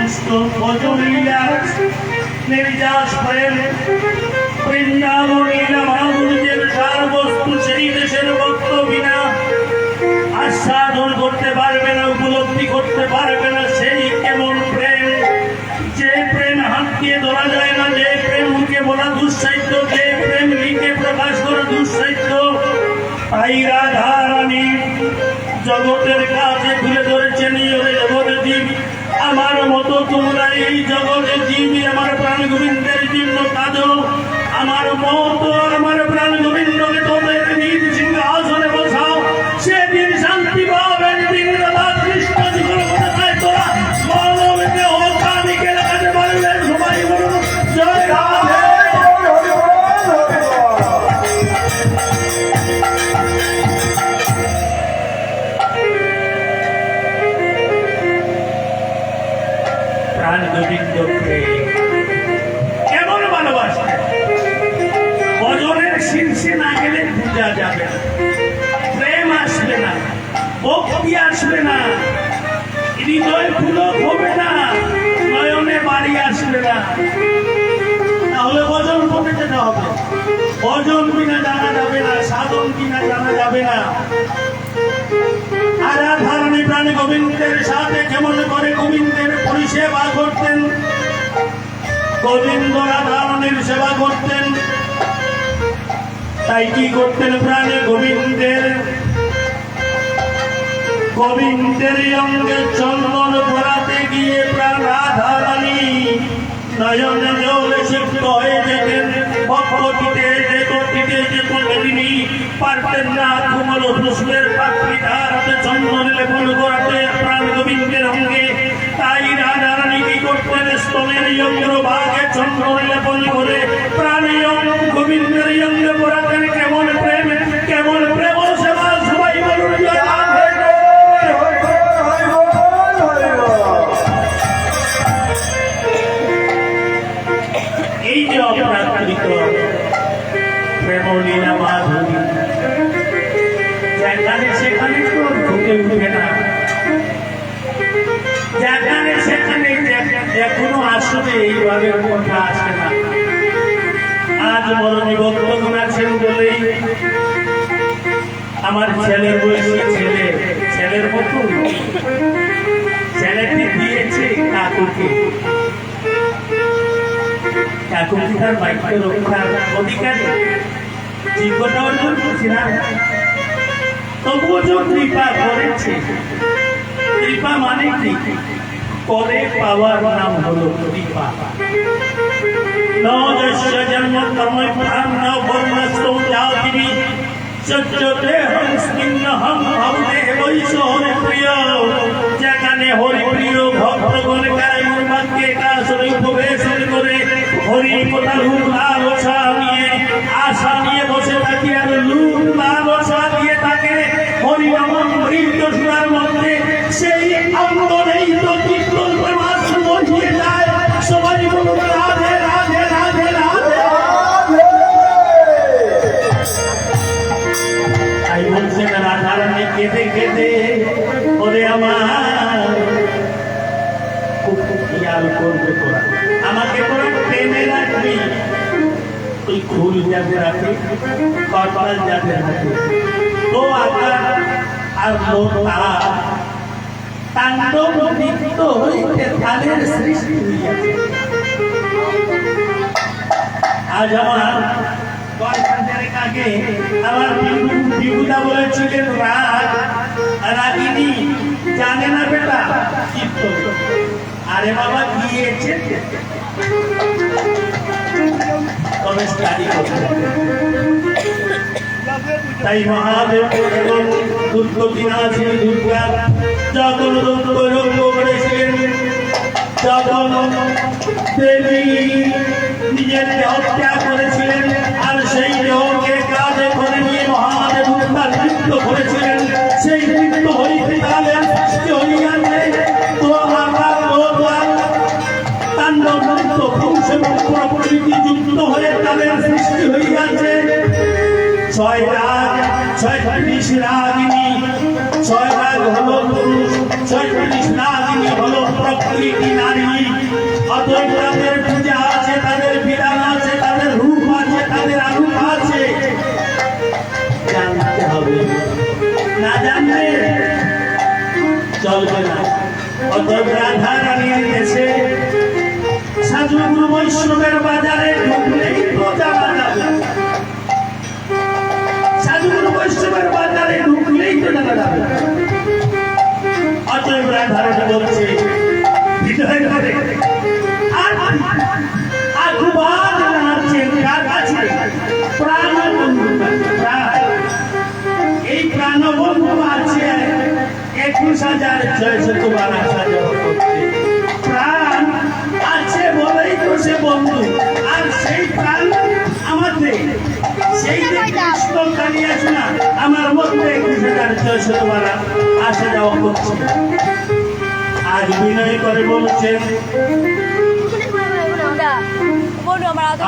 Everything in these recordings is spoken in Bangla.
দুষ্ট ভজলীলাস নির্যাস প্রেম বৃন্দাবনী মহাপুরুষের সার বস্তু সেই দেশের ভক্ত বিনা আস্বাদন করতে পারবে না, উপলব্ধি করতে পারবে না। সেই কেমন প্রেম, যে প্রেম হাত দিয়ে ধরা যায় না, যে প্রেম মুখে বলা দুঃসাহিত্য, যে প্রেম লিখে প্রকাশ করা দুঃসাহিত্য। তাই রাধা রানী জগতের কাছে তুলে ধরেছেন, জগতে জীব আমার মতো তোমরা এই জগতে জীবী আমার প্রাণ গোবিন্দের জন্য কাঁদো। আমার মতো আমার প্রাণ গোবিন্দকে তোদের নিজ সিংহাসনে বসাও, সেদিন শান্তি পাবেন। দিন রাধা কৃষ্ণ জীবন কোথায় তোরা মানবকে অকামিকে লাগাতে পারবেন। সবাই বলুন জয় রাধে। প্রাণ গোবিন্দকে কেমন ভালোবাসে, ভজনের শীর্ষে না গেলে পূজা যাবে না, প্রেম আসবে না, ভক্তি আসবে না, হৃদয় পুলক হবে না, নয়নে বাড়ি আসবে না। তাহলে ভজন করতে যেতে হবে। ভজন বিনা জানা যাবে না, সাধন বিনা জানা যাবে না। আর রাধারানী প্রাণ গোবিন্দের সাথে কেমন করে গোবিন্দের পরিষেবা করতেন, গোবিন্দ রাধারানীর সেবা করতেন। তাই কি করতেন? প্রাণে গোবিন্দের অঙ্গে চন্দন পরাতে গিয়ে প্রাণ রাধারানী নয়ন জলে সিক্ত হয়ে যেতেন। ভক্তটিতে তিনি পারতেন না কোমল পুষ্পের পাত্রী তার হাতে চন্দন লেপন করাতে প্রাণ গোবিন্দের অঙ্গে। তাই রাধারানী কি করতেন? স্তনের অগ্রভাগে চন্দন লেপন করে প্রাণী গোবিন্দের অঙ্গে পরাতেন। কেমন প্রেম, কেমন প্রেম সেবা! সবাই বলুন জয় রাধে। এই যে অপ্রাকৃত প্রেমলীলা মাধুরী, যেখানে সেখানে তো ফুটে উঠে না, যেখানে সেখানে এখনো আসলে এইভাবে কথা আসে না। আজ মরণী ভক্তগণ আছেন বলেই আমার ছেলের বয়সী ছেলের মতো ছেলেটি দিয়েছে কাকুকে। কাকু কি তার বাক্য রক্ষার অধিকারী? যোগ্যতা অর্জন করছি না, তবুও যে কৃপা করেছে। কৃপা মানে কি? করে পাওয়ার নাম হলো কৃপা। নজস্য জন্ম কর্ম প্রাণ বর্ণস্তৌ জাতিনি সজ্জতে হং স্নিগ্ধহং ভবতে বৈশ হরিপ্রিয়। যেখানে হরিপ্রিয় ভক্তগণ গায় মোর বাক্যে কাশরে উপবেশন করে হরি কথা রূপ লালসা নিয়ে আশা নিয়ে বসে থাকি, আর রূপ লালসা দিয়ে থাকে হরি নাম মৃত সুরার মধ্যে। সেই অন্তরেই তো কীর্তন প্রমাস বসিয়ে যায়। সবাই বলুন রাধে রাধে রাধে রাধে। তাই বলছেন রাধারানী কেঁদে কেঁদে, ওরে আমার খুব খেয়াল করবে তোরা, আমাকে তোরা টেনে রাখবি। তুই ফুল যাদের হাতে, কপাল যাদের হাতে, তো আকার আর তাণ্ডব নৃত্য হইতে তাদের সৃষ্টি হইয়াছে। আজ আমার আগে আমার বিভুদা বলেছিলেন রাগিনী জানে না বেটা কীর্তন। আরে বাবা গিয়েছে তবে স্টাডি করতে। তাই মহাদেব এবং দুর্গতিনাথী দুর্গা যখন রঙ্গ করেছিলেন, যখন দেবী নিজের হত্যা করেছিলেন, আর সেই দেহকে কাঁধে করে নিয়ে মহাদেব উদ্ধার নৃত্য করেছিলেন। সেই নৃত্য হইতে তাদের সৃষ্টি হইয়াছে। তো আমরা তাণ্ডব নৃত্য পুরুষ এবং প্রকৃতি যুক্ত হয়ে তাদের সৃষ্টি হইয়াছে। 6 রাগ 36 রাগিনী, 6 রাগ হলো পুরুষ, 36 রাগিনী হলো প্রকৃতি নারী। অতএব তাদের পূজা আছে, তাদের বিধান আছে, তাদের রূপ আছে, তাদের আরূপ আছে, জানতে হবে। না জানলে চলবে না। অতএব রাধা রানীর দেশে সাধু গুরু বৈষ্ণবের বাজারে ঢুকলেই তো জানা যাবে। সাধু গুরু বৈষ্ণবের বাজারে ঢুকলেই তো জানা যাবে। অতএব রাধা রানী বলছে হৃদয় ধরে আর দুবার জানাচ্ছেন কার কাছে? প্রাণবন্ধু। এই প্রাণবন্ধু আছে 21,612 আশা জপ করতে। প্রাণ আছে বলেই তো সে বন্ধু। আর সেই প্রাণ আমাদের সেই যে কৃষ্ণ কালিয়া শোনা আমার মধ্যে 21,612 আসা যাওয়া করছে। আজ বিনয় করে বলছেন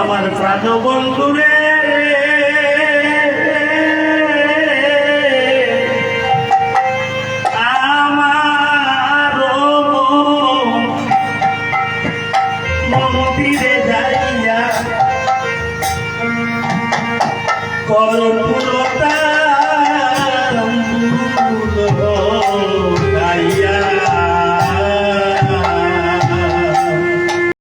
আমার প্রাণ বন্ধু রে, আমার মন্দিরে যাইয়া কর্পূরতা